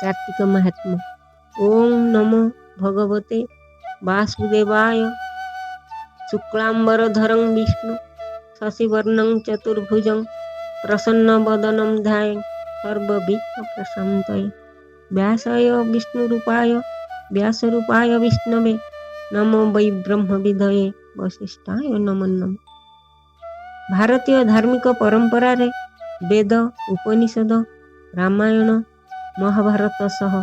कार्तिक महात्मा। ओम नमो भगवते वासुदेवाय। शुक्लांबरधरं विष्णु शशिवर्णं चतुर्भुजं प्रसन्नवदनं ध्यायेत् सर्वविघ्नोपशान्तये। व्यासाय विष्णुरूपाय व्यासरूपाय विष्णवे नमो वै ब्रह्मविदये वसिष्ठाय नमो नमः। भारतीय धार्मिक परंपरा रे वेद उपनिषद रामायण महाभारत सह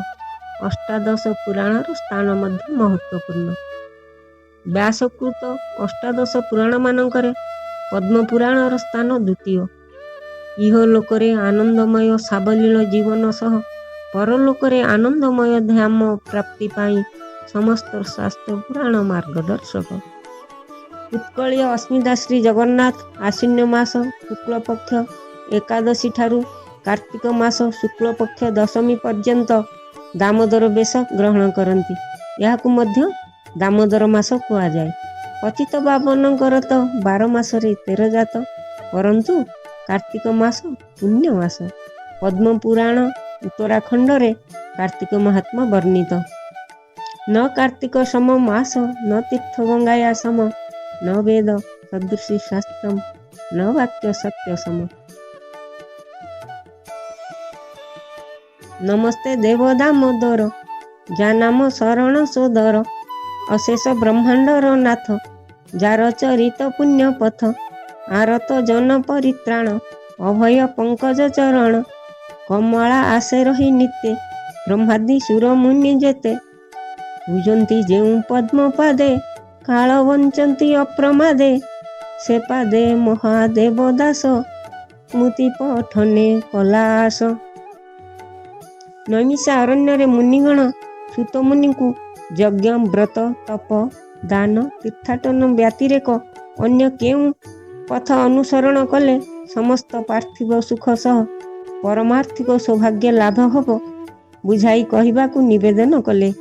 अष्टादश पुराणर स्थान मध्य महत्वपूर्ण। व्यासकृत अष्टादश पुराण मानकरे पद्म पुराणर स्थान द्वितीय। इहलोकरे आनंदमय सावलील जीवन सह परलोकरे आनंदमय धाम प्राप्ति पाई समस्त शास्त्र पुराण मार्गदर्शक। उत्कलीय अस्मिता श्री जगन्नाथ आश्विन मास शुक्ल पक्ष एकादशी ठारू कार्तिक मास शुक्ल पक्ष दशमी पर्यंत दामोदर बेश ग्रहण करती। याकु मध्य दामोदर मास कुआ जाए। पतित पावनकर तो 12 मासरे 13 जात, परंतु कार्तिक मास पुण्य मास। पद्म पुराण उत्तराखंड रे कार्तिक महात्मा वर्णित। न कार्तिक सम मास न तीर्थ गंगाया सम न वेद सदृशी शास्त्रम न वाक्य सत्य सम। नमस्ते देव दामोदर जा नाम शरण सोदर। अशेष ब्रह्मांडर नाथ जार चरित पुण्य पथ। आरत जन परित्राण अभय पंकज चरण। कमला आसे रही नित्य ब्रह्मादि सुर मुनि जेते। पूजंती जेउ पद्म पादे काल वंचंती अप्रमादे। से पादे महादेव दास स्मृति पठने कलास। नैमिषा अरण्य मुनिगण सुत मुनि को यज्ञ व्रत तप दान तीर्थाटन व्यतिरेक अन्य केउ पथ अनुसरण कले समस्त पार्थिव सुख सह परमार्थिक सौभाग्य लाभ हब बुझाई कहिबाकु निवेदन कले।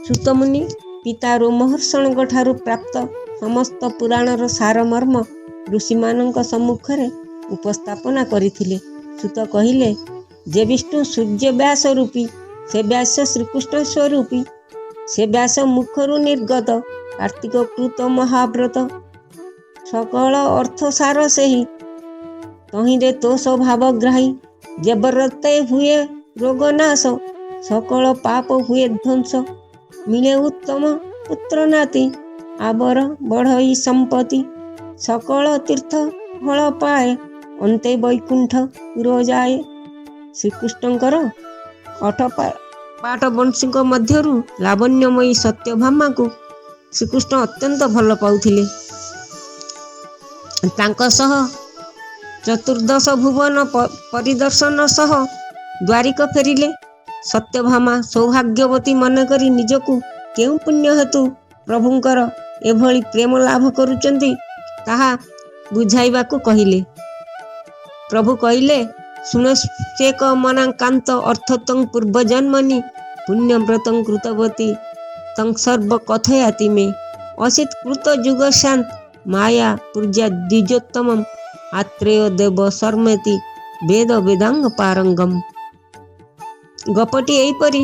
सुतमुनि पिता रोमहर्षणଙ୍କ ठारू प्राप्त समस्त पुराणर सारमर्म ऋषिमानଙ୍କ सम्मुखरे उपस्थापना करिथिले। सुत कहिले, जे विष्णु सूर्य व्यास रूपी से व्यास श्रीकृष्ण स्वरूपी। से व्यास मुखरु निर्गत कार्तिक कृत महाव्रत। सकल अर्थ सार सेही तहिरे तो स्वभावग्राही। जे व्रते हुए रोग नाश सकल पाप हुए ध्वंस। मिले उत्तम पुत्र नाती आबर बढ़ई संपत्ति। सकल तीर्थ फल पाए अंते वैकुंठ पुर जाए। श्रीकृष्णଙ୍କର 8 पाठ वंशीଙ୍କ ମଧ୍ୟରୁ ଲାବଣ୍ୟମୟୀ ସତ୍ୟଭାମାକୁ ଶ୍ରୀକୃଷ୍ଣ ଅତ୍ୟନ୍ତ ଭଲ ପାଉଥିଲେ। ତାଙ୍କ ସହ ଚତୁର୍ଦଶ ଭୁବନ ପରିଦର୍ଶନ ସହ ଦ୍ୱାରିକ ଫେରିଲେ। ସତ୍ୟଭାମା ସୌଭାଗ୍ୟବତୀ ମନେକରି ନିଜକୁ କେଉଁ ପୁଣ୍ୟ ହେତୁ ପ୍ରଭୁଙ୍କର ଏଭଳି ପ୍ରେମ ଲାଭ କରୁଛନ୍ତି ତାହା ବୁଝାଇବାକୁ କହିଲେ। ପ୍ରଭୁ କହିଲେ, ଶୁଣସ୍ତେକ ମନାକାନ୍ତ ଅର୍ଥତଂ ପୂର୍ବଜନ୍ମନି ପୁଣ୍ୟବ୍ରତଂ କୃତବତୀ ତଂ ସର୍ବ କଥୟାତି ମେ। ଅସିତ କୃତ ଯୁଗ ଶାନ୍ତ ମାୟା ପୂର୍ଜା ଦ୍ୱିଜୋତ୍ତମମ୍ ଆତ୍ରେୟ ଦେବ ଶର୍ମେତି ବେଦ ବେଦାଙ୍ଗ ପାରଙ୍ଗମ। ଗପଟି ଏହିପରି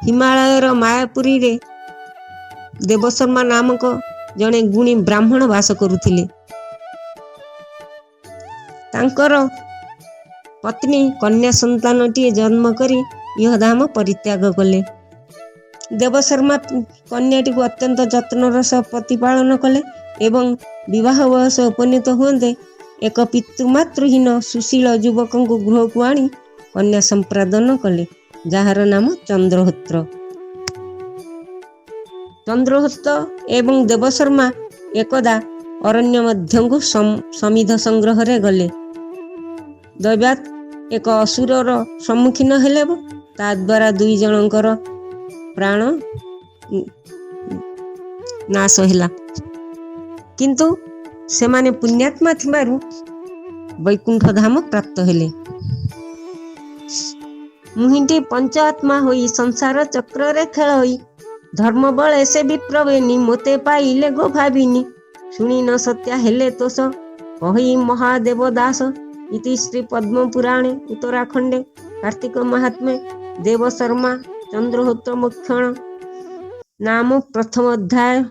ହିମାଳୟର ମାୟାପୁରୀରେ ଦେବଶର୍ମା ନାମକ ଜଣେ ଗୁଣୀ ବ୍ରାହ୍ମଣ ବାସ କରୁଥିଲେ। ତାଙ୍କର ପତ୍ନୀ କନ୍ୟା ସନ୍ତାନଟିଏ ଜନ୍ମ କରି ଇହଧାମ ପରିତ୍ୟାଗ କଲେ। ଦେବଶର୍ମା କନ୍ୟାଟିକୁ ଅତ୍ୟନ୍ତ ଯତ୍ନର ସହ ପ୍ରତିପାଳନ କଲେ ଏବଂ ବିବାହ ବୟସ ଉପନୀତ ହୁଅନ୍ତେ ଏକ ପିତୃମାତୃହୀନ ସୁଶୀଳ ଯୁବକଙ୍କୁ ଗୃହକୁ ଆଣି କନ୍ୟା ସମ୍ପ୍ରଦାନ କଲେ, ଯାହାର ନାମ ଚନ୍ଦ୍ରହୋତ୍ର। ଚନ୍ଦ୍ରହୋତ୍ର ଏବଂ ଦେବଶର୍ମା ଏକଦା ଅରଣ୍ୟ ମଧ୍ୟକୁ ସମିଧ ସଂଗ୍ରହରେ ଗଲେ। ଦୈବାତ ଏକ ଅସୁରର ସମ୍ମୁଖୀନ ହେଲେ, ତା ଦ୍ୱାରା 2 ଜଣଙ୍କର ପ୍ରାଣ ନାଶ ହେଲା। କିନ୍ତୁ ସେମାନେ ପୁଣ୍ୟାତ୍ମା ଥିବାରୁ ବୈକୁଣ୍ଠ ଧାମ ପ୍ରାପ୍ତ ହେଲେ। ମୁହିଁଟି ପଞ୍ଚ ଆତ୍ମା ହୋଇ ସଂସାର ଚକ୍ରରେ ଖେଳ ହୋଇ ଧର୍ମ ବଳେ ସେ ବିପ୍ରବେନି ମୋତେ ପାଇଲେ ଗୋ ଭାବିନି। ଶୁଣି ନ ସତ୍ୟା ହେଲେ ତୋଷ कहि महादेव दास इति श्री पद्म पुराणे उत्तराखंडे कार्तिक महात्म्ये देव शर्मा चंद्रहोत्र मोक्षण नाम प्रथम अध्याय